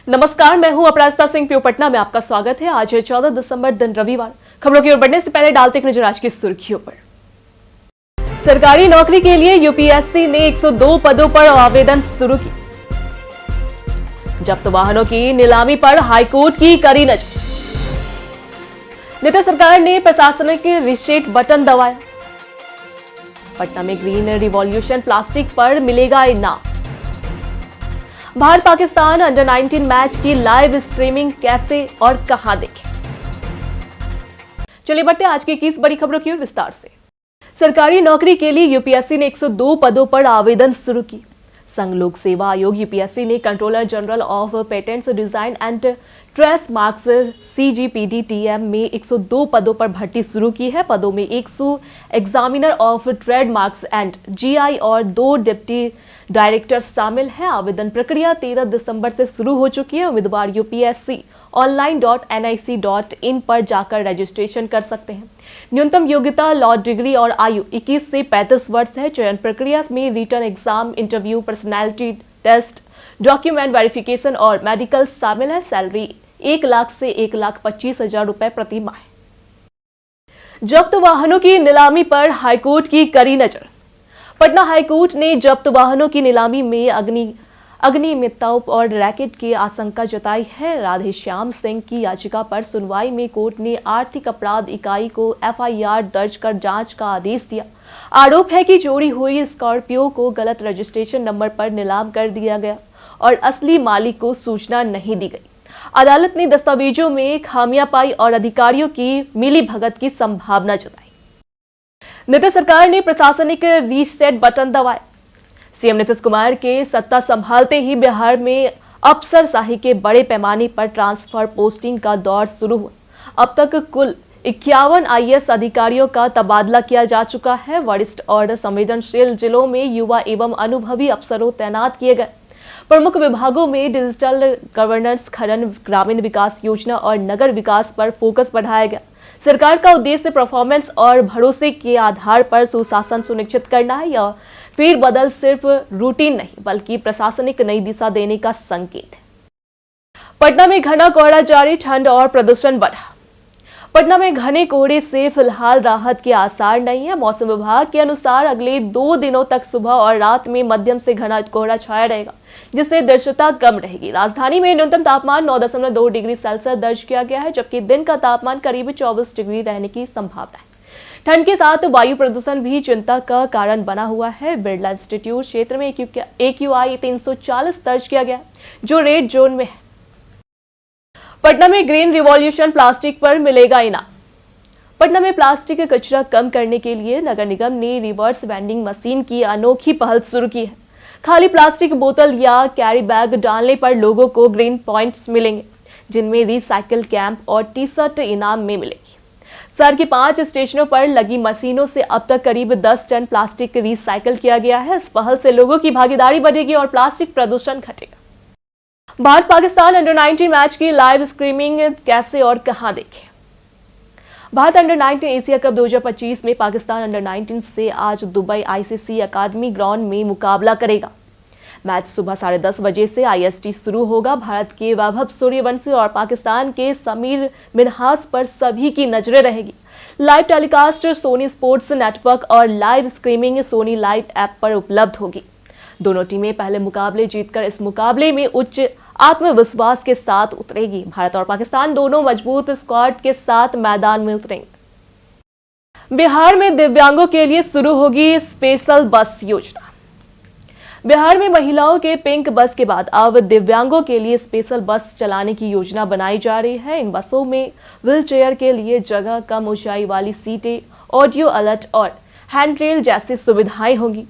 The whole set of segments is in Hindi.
नमस्कार, मैं हूं अपराजिता सिंह। प्यो पटना में आपका स्वागत है। आज है 14 दिसंबर, दिन रविवार। खबरों की ओर बढ़ने से पहले डालते एक नजर आज की सुर्खियों पर। सरकारी नौकरी के लिए यूपीएससी ने 102 पदों पर आवेदन शुरू की। जब्त वाहनों की नीलामी पर हाईकोर्ट की कड़ी नजर। नीतीश सरकार ने प्रशासनिक रिसेट बटन दबाया। पटना में ग्रीन रिवॉल्यूशन प्लास्टिक पर मिलेगा इनाम। भारत पाकिस्तान अंडर 19 मैच की लाइव स्ट्रीमिंग कैसे और कहां देखें। चलिए बढ़ते आज की 21 बड़ी खबरों की ओर विस्तार से। सरकारी नौकरी के लिए यूपीएससी ने 102 पदों पर आवेदन शुरू की। संघ लोक सेवा आयोग यूपीएससी ने controller general of patents design and trace marks CGPDTM में 102 पदों पर भर्ती शुरू की है। पदों में 100 examiner of trade marks and GI और 2 डिप्टी डायरेक्टर्स शामिल हैं। आवेदन प्रक्रिया 13 दिसंबर से शुरू हो चुकी है। उम्मीदवार upsconline.nic.in पर जाकर रजिस्ट्रेशन कर सकते हैं। न्यूनतम योग्यता लॉ डिग्री और आयु 21 से 35 वर्ष है। चयन प्रक्रिया में written exam, interview, personality test, document verification और मेडिकल शामिल है। सैलरी 1 लाख से 1,25,000 रुपए प्रति माह। जब्त वाहनों की नीलामी पर हाईकोर्ट की कड़ी नजर। पटना हाईकोर्ट ने जब्त वाहनों की नीलामी में अनियमितताओं और रैकेट की आशंका जताई है। राधेश्याम सिंह की याचिका पर सुनवाई में कोर्ट ने आर्थिक अपराध इकाई को FIR दर्ज कर जांच का आदेश दिया। आरोप है कि चोरी हुई स्कॉर्पियो को गलत रजिस्ट्रेशन नंबर पर नीलाम कर दिया गया और असली मालिक को सूचना नहीं दी गई। अदालत ने दस्तावेजों में खामियां पाई और अधिकारियों की मिलीभगत की संभावना जताई। नीतीश सरकार ने प्रशासनिक रीसेट बटन दबाया। सीएम नीतीश कुमार के सत्ता संभालते ही बिहार में अफसरशाही के बड़े पैमाने पर ट्रांसफर पोस्टिंग का दौर शुरू हुआ। अब तक कुल 51 IAS अधिकारियों का तबादला किया जा चुका है। वरिष्ठ और संवेदनशील जिलों में युवा एवं अनुभवी अफसरों तैनात किए गए। प्रमुख विभागों में डिजिटल गवर्नेंस, खनन, ग्रामीण विकास योजना और नगर विकास पर फोकस बढ़ाया गया। सरकार का उद्देश्य परफॉर्मेंस और भरोसे के आधार पर सुशासन सुनिश्चित करना है। यह फेरबदल सिर्फ रूटीन नहीं बल्कि प्रशासनिक नई दिशा देने का संकेत है। पटना में घना कोहरा जारी, ठंड और प्रदूषण बढ़ा। पटना में घने कोहरे से फिलहाल राहत के आसार नहीं है। मौसम विभाग के अनुसार अगले 2 दिनों तक सुबह और रात में मध्यम से घना कोहरा छाया रहेगा, जिससे दृश्यता कम रहेगी। राजधानी में न्यूनतम तापमान 9.2 डिग्री सेल्सियस दर्ज किया गया है, जबकि दिन का तापमान करीब 24 डिग्री रहने की संभावना है। ठंड के साथ वायु प्रदूषण भी चिंता का कारण बना हुआ है। बिरला इंस्टीट्यूट क्षेत्र में AQI 340 दर्ज किया गया, जो रेड जोन में है। पटना में ग्रीन रिवॉल्यूशन प्लास्टिक पर मिलेगा इनाम। पटना में प्लास्टिक का कचरा कम करने के लिए नगर निगम ने रिवर्स वेंडिंग मशीन की अनोखी पहल शुरू की है। खाली प्लास्टिक बोतल या कैरी बैग डालने पर लोगों को ग्रीन पॉइंट्स मिलेंगे, जिनमें रिसाइकिल कैंप और टी-शर्ट इनाम में मिलेगी। शहर के 5 स्टेशनों पर लगी मशीनों से अब तक करीब 10 टन प्लास्टिक रिसाइकिल किया गया है। इस पहल से लोगों की भागीदारी बढ़ेगी और प्लास्टिक प्रदूषण घटेगा। भारत पाकिस्तान अंडर 19 मैच की लाइव स्ट्रीमिंग कैसे और कहां देखें। भारत अंडर 19 एशिया कप 2025 में पाकिस्तान अंडर 19 से आज दुबई ICC अकादमी ग्राउंड में मुकाबला करेगा। मैच सुबह 10:30 बजे से IST शुरू होगा। भारत के वैभव सूर्यवंशी और पाकिस्तान के समीर मिन्हास पर सभी की नजरें रहेगी। Live telecast Sony Sports Network और live streaming Sony Live app पर उपलब्ध होगी। दोनों टीमें पहले मुकाबले जीतकर इस मुकाबले में उच्च आत्मविश्वास के साथ उतरेगी। भारत और पाकिस्तान दोनों मजबूत स्क्वाड के साथ मैदान में उतरेंगे। बिहार में दिव्यांगों के लिए शुरू होगी स्पेशल बस योजना। बिहार में महिलाओं के पिंक बस के बाद अब दिव्यांगों के लिए स्पेशल बस चलाने की योजना बनाई जा रही है। इन बसों में व्हीलचेयर के लिए जगह, कम ऊंचाई वाली सीटें, ऑडियो अलर्ट और हैंडरेल जैसी सुविधाएं होंगी।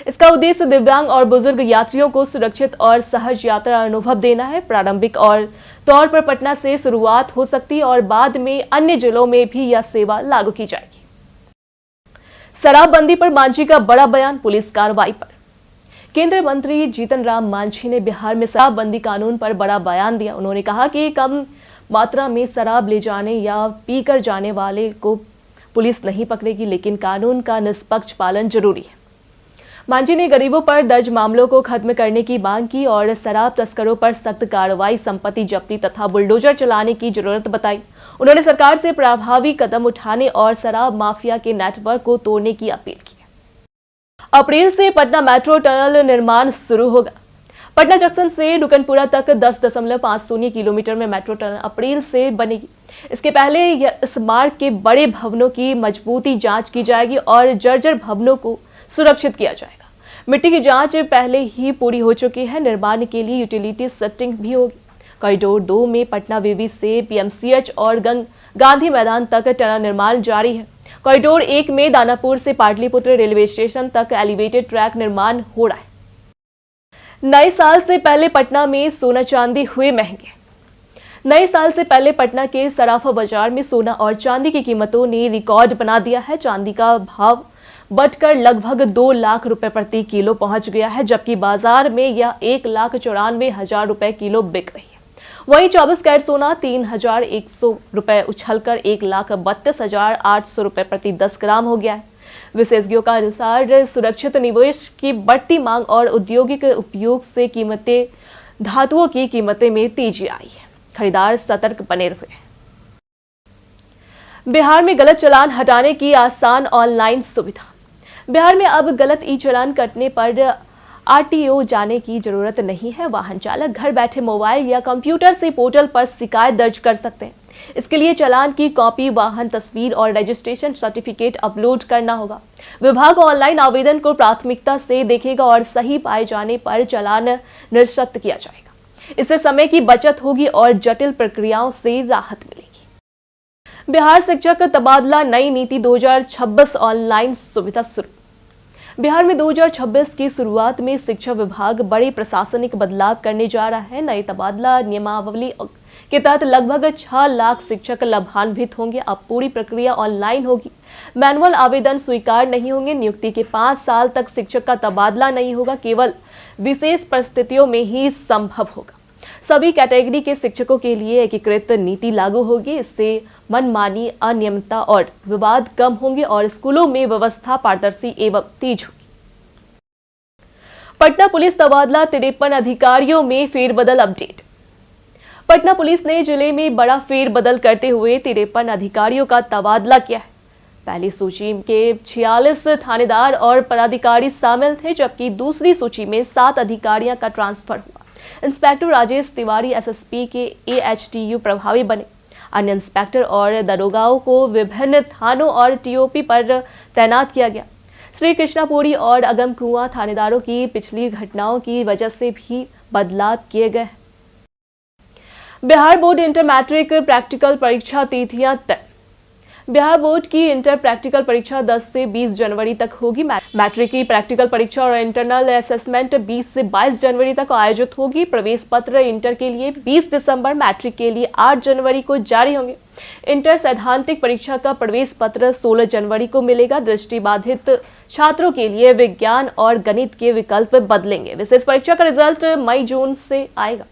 इसका उद्देश्य दिव्यांग और बुजुर्ग यात्रियों को सुरक्षित और सहज यात्रा अनुभव देना है। प्रारंभिक और तौर पर पटना से शुरुआत हो सकती है और बाद में अन्य जिलों में भी यह सेवा लागू की जाएगी। शराबबंदी पर मांझी का बड़ा बयान, पुलिस कार्रवाई पर। केंद्रीय मंत्री जीतन राम मांझी ने बिहार में शराबबंदी कानून पर बड़ा बयान दिया। उन्होंने कहा कि कम मात्रा में शराब ले जाने या पीकर जाने वाले को पुलिस नहीं पकड़ेगी, लेकिन कानून का निष्पक्ष पालन जरूरी है। मांझी ने गरीबों पर दर्ज मामलों को खत्म करने की मांग की और शराब तस्करों पर सख्त कार्रवाई, संपत्ति जब्ती तथा बुलडोजर चलाने की जरूरत बताई। उन्होंने सरकार से प्रभावी कदम उठाने और शराब माफिया के नेटवर्क को तोड़ने की अपील की। अप्रैल से पटना मेट्रो टनल निर्माण शुरू होगा। पटना जंक्शन से डुकनपुरा तक 10.50 किलोमीटर में मेट्रो टनल अप्रैल से बनेगी। इसके पहले इस मार्ग के बड़े भवनों की मजबूती जांच की जाएगी और जर्जर भवनों को सुरक्षित किया जाएगा। मिट्टी की जांच पहले ही पूरी हो चुकी है। निर्माण के लिए यूटिलिटी सेटिंग भी होगी। कॉरिडोर 2 में पटना विवि से पीएमसीएच और गांधी मैदान तक टनल निर्माण जारी है। कॉरिडोर 1 में दानापुर से पाटलिपुत्र रेलवे स्टेशन तक एलिवेटेड ट्रैक निर्माण हो रहा है। नए साल से पहले पटना में सोना चांदी हुए महंगे। नए साल से पहले पटना के सराफा बाजार में सोना और चांदी की कीमतों ने रिकॉर्ड बना दिया है। चांदी का भाव बढ़कर लगभग 2 लाख रुपए प्रति किलो पहुंच गया है, जबकि बाजार में यह 1,94,000 रुपए किलो बिक रही है। वहीं 24 कैरेट सोना 3,100 रुपए उछलकर 1,32,800 रुपए प्रति 10 ग्राम हो गया है। विशेषज्ञों का अनुसार सुरक्षित निवेश की बढ़ती मांग और औद्योगिक उपयोग से धातुओं की कीमतें में तेजी आई है। खरीदार सतर्क बने हुए हैं। बिहार में गलत चालान हटाने की आसान ऑनलाइन सुविधा। बिहार में अब गलत ई चालान कटने पर आरटीओ जाने की जरूरत नहीं है। वाहन चालक घर बैठे मोबाइल या कंप्यूटर से पोर्टल पर शिकायत दर्ज कर सकते हैं। इसके लिए चालान की कॉपी, वाहन तस्वीर और रजिस्ट्रेशन सर्टिफिकेट अपलोड करना होगा। विभाग ऑनलाइन आवेदन को प्राथमिकता से देखेगा और सही पाए जाने पर चालान निरस्त किया जाएगा। इससे समय की बचत होगी और जटिल प्रक्रियाओं से राहत मिलेगी। बिहार शिक्षक तबादला नई नीति 2026 ऑनलाइन सुविधा शुरू। बिहार में 2026 की शुरुआत में शिक्षा विभाग बड़े प्रशासनिक बदलाव करने जा रहा है। नई तबादला नियमावली के तहत लगभग 6 लाख शिक्षक लाभान्वित होंगे। अब पूरी प्रक्रिया ऑनलाइन होगी। मैनुअल आवेदन स्वीकार नहीं होंगे। नियुक्ति के 5 साल तक शिक्षक का तबादला नहीं होगा, केवल विशेष परिस्थितियों में ही संभव होगा। सभी कैटेगरी के शिक्षकों के लिए एकीकृत नीति लागू होगी। इससे मनमानी, अनियमितता और विवाद कम होंगे और स्कूलों में व्यवस्था पारदर्शी एवं तेज होगी। पटना पुलिस तबादला 53 अधिकारियों में फेरबदल अपडेट। पटना पुलिस ने जिले में बड़ा फेरबदल करते हुए 53 अधिकारियों का तबादला किया है। पहली सूची के 46 थानेदार और पदाधिकारी शामिल थे, जबकि दूसरी सूची में 7 अधिकारियों का ट्रांसफर हुआ। इंस्पेक्टर राजेश तिवारी एसएसपी के एएचटीयू प्रभारी बने। अन्य इंस्पेक्टर और दरोगाओं को विभिन्न थानों और टीओपी पर तैनात किया गया। श्री कृष्णापुरी और अगमकुआं थानेदारों की पिछली घटनाओं की वजह से भी बदलाव किए गए। Bihar board inter matric practical परीक्षा तिथियां तय। बिहार बोर्ड की इंटर प्रैक्टिकल परीक्षा 10 से 20 जनवरी तक होगी। मैट्रिक की प्रैक्टिकल परीक्षा और इंटरनल असेसमेंट 20 से 22 जनवरी तक आयोजित होगी। प्रवेश पत्र इंटर के लिए 20 दिसंबर, मैट्रिक के लिए 8 जनवरी को जारी होंगे। इंटर सैद्धांतिक परीक्षा का प्रवेश पत्र 16 जनवरी को मिलेगा। दृष्टिबाधित छात्रों के लिए विज्ञान और गणित के विकल्प बदलेंगे। विशेष परीक्षा का रिजल्ट मई-जून से आएगा।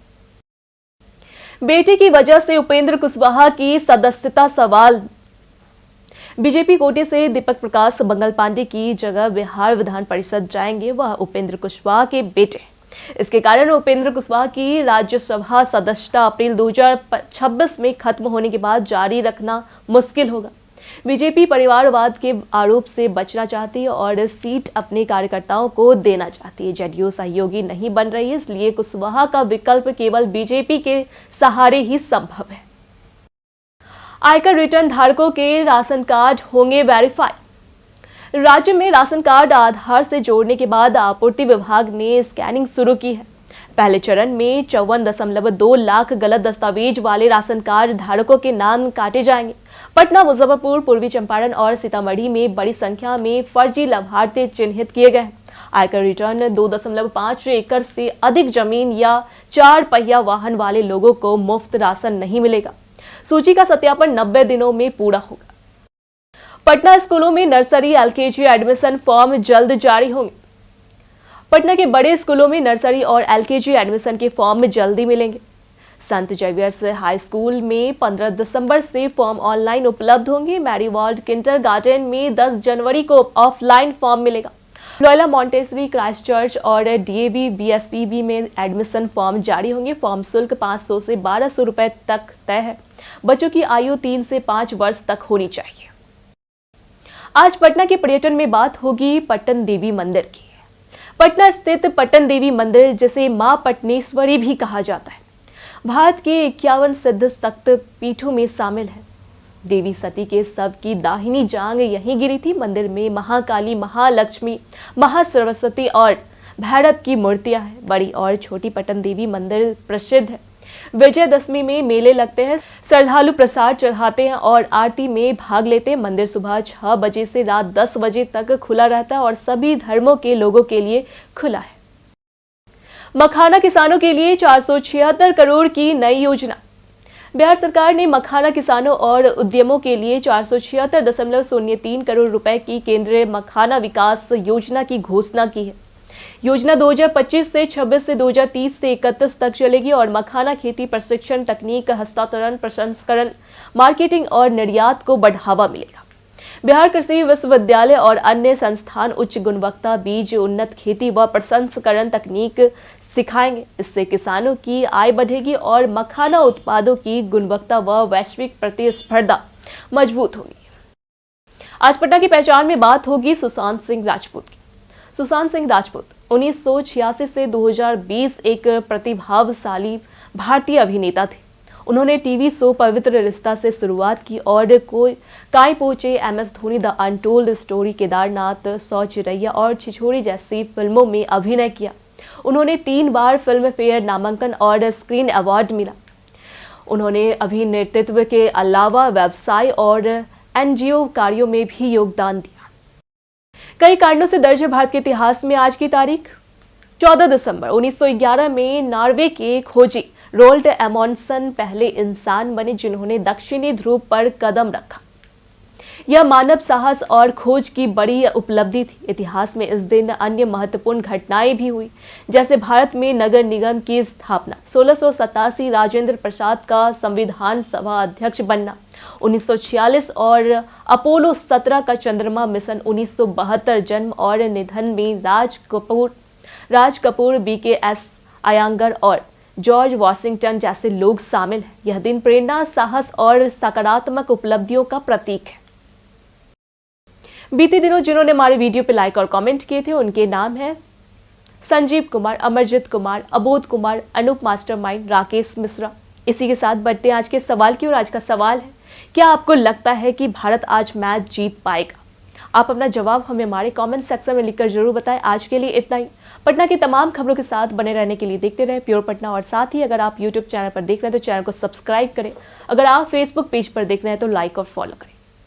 बेटी की वजह से उपेंद्र कुशवाहा की सदस्यता सवाल। बीजेपी कोटे से दीपक प्रकाश मंगल पांडे की जगह बिहार विधान परिषद जाएंगे। वह उपेंद्र कुशवाहा के बेटे हैं। इसके कारण उपेंद्र कुशवाहा की राज्यसभा सदस्यता अप्रैल 2026 में खत्म होने के बाद जारी रखना मुश्किल होगा। बीजेपी परिवारवाद के आरोप से बचना चाहती है और सीट अपने कार्यकर्ताओं को देना चाहती है। जेडीयू सहयोगी नहीं बन रही है, इसलिए कुशवाहा का विकल्प केवल बीजेपी के सहारे ही संभव है। आयकर रिटर्न धारकों के राशन कार्ड होंगे वेरीफाई। राज्य में राशन कार्ड आधार से जोड़ने के बाद आपूर्ति विभाग ने स्कैनिंग शुरू की है। पहले चरण में 54.2 लाख गलत दस्तावेज वाले राशन कार्ड धारकों के नाम काटे जाएंगे। पटना, मुजफ्फरपुर, पूर्वी चंपारण और सीतामढ़ी में बड़ी संख्या में फर्जी लाभार्थी चिन्हित किए गए। आयकर रिटर्न 2.5 एकड़ से अधिक जमीन या 4 पहिया वाहन वाले लोगों को मुफ्त राशन नहीं मिलेगा। सूची का सत्यापन 90 दिनों में पूरा होगा। पटना स्कूलों में नर्सरी एलकेजी एडमिशन फॉर्म जल्द जारी होंगे। पटना के बड़े स्कूलों में नर्सरी और एलकेजी एडमिशन के फॉर्म जल्दी मिलेंगे। संत जेवियर्स हाई स्कूल में 15 दिसंबर से फॉर्म ऑनलाइन उपलब्ध होंगे। मैरीवर्ल्ड किंडरगार्टन में 10 जनवरी को ऑफलाइन फॉर्म मिलेगा। लॉयला मॉन्टेसरी, क्राइस्ट चर्च और डीएवी बीएसपीबी में एडमिशन फॉर्म जारी होंगे। फॉर्म शुल्क 500 से 1200 रुपए तक तय है। बच्चों की आयु 3 से 5 वर्ष तक होनी चाहिए। आज पटना के पर्यटन में बात होगी पट्टन देवी मंदिर की। पटना स्थित पट्टन देवी मंदिर, जिसे मां पटनेश्वरी भी कहा जाता है, भारत के 51 सिद्ध शक्त पीठों में शामिल है। देवी सती के शव की दाहिनी जांग यहीं गिरी थी। मंदिर में महाकाली, महालक्ष्मी, महासरस्वती और भैरव की मूर्तियां हैं। बड़ी और छोटी पट्टन देवी मंदिर प्रसिद्ध है। विजयदशमी में मेले लगते हैं, श्रद्धालु प्रसाद चढ़ाते हैं और आरती में भाग लेते हैं। मंदिर सुबह 6 बजे से रात 10 बजे तक खुला रहता है और सभी धर्मों के लोगों के लिए खुला है। मखाना किसानों के लिए 476 करोड़ की नई योजना। बिहार सरकार ने मखाना किसानों और उद्यमों के लिए 476.03 करोड़ रुपए की केंद्रीय मखाना विकास योजना की घोषणा की है। योजना 2025 से 26 से 2030 से 31 तक चलेगी और मखाना खेती, प्रशिक्षण, तकनीक हस्तांतरण, प्रसंस्करण, मार्केटिंग और निर्यात को बढ़ावा मिलेगा। बिहार कृषि विश्वविद्यालय और अन्य संस्थान उच्च गुणवत्ता बीज, उन्नत खेती व प्रसंस्करण तकनीक सिखाएंगे। इससे किसानों की आय बढ़ेगी और मखाना उत्पादों की गुणवत्ता व वैश्विक प्रतिस्पर्धा मजबूत होगी। आज पटना की पहचान में बात होगी सुशांत सिंह राजपूत की। सुशांत सिंह राजपूत 1986 से 2020 एक प्रतिभाशाली भारतीय अभिनेता थे। उन्होंने टीवी शो पवित्र रिश्ता से शुरुआत की और काई पोचे, MS Dhoni, the untold story, Kedarnath, 100 चिरैया और छिछोरे जैसी फिल्मों में अभिनय किया। उन्होंने 3 बार फिल्म फेयर नामांकन और स्क्रीन अवार्ड मिला। उन्होंने अभिनेतृत्व के अलावा व्यवसाय और NGO कार्यों में भी योगदान दिया। कई कारणों से दर्ज है भारत के इतिहास में आज की तारीख। 14 दिसंबर 1911 में नॉर्वे के खोजी रोल्ड एमोंडसन पहले इंसान बने जिन्होंने दक्षिणी ध्रुव पर कदम रखा। यह मानव साहस और खोज की बड़ी उपलब्धि थी। इतिहास में इस दिन अन्य महत्वपूर्ण घटनाएं भी हुई, जैसे भारत में नगर निगम की स्थापना, 1687 राजेंद्र प्रसाद का संविधान सभा अध्यक्ष बनना, 1946 और अपोलो 17 का चंद्रमा मिशन, 1972 जन्म और निधन में राज कपूर, BKS अयंगर और जॉर्ज वॉशिंगटन जैसे लोग शामिल हैं। यह दिन प्रेरणा, साहस और सकारात्मक उपलब्धियों का प्रतीक है। बीते दिनों जिन्होंने हमारे वीडियो पे लाइक और कमेंट किए थे उनके नाम हैं संजीव कुमार, अमरजीत कुमार, अबोध कुमार, अनूप मास्टरमाइंड, राकेश मिश्रा। इसी के साथ बढ़ते हैं आज के सवाल की ओर। आज का सवाल है, क्या आपको लगता है कि भारत आज मैच जीत पाएगा? आप अपना जवाब हमें हमारे कमेंट सेक्शन में लिखकर जरूर बताएं। आज के लिए इतना ही। पटना की तमाम खबरों के साथ बने रहने के लिए देखते रहे प्योर पटना। और साथ ही अगर आप यूट्यूब चैनल पर देख रहे हैं तो चैनल को सब्सक्राइब करें। अगर आप फेसबुक पेज पर देख रहे हैं तो लाइक और फॉलो करें।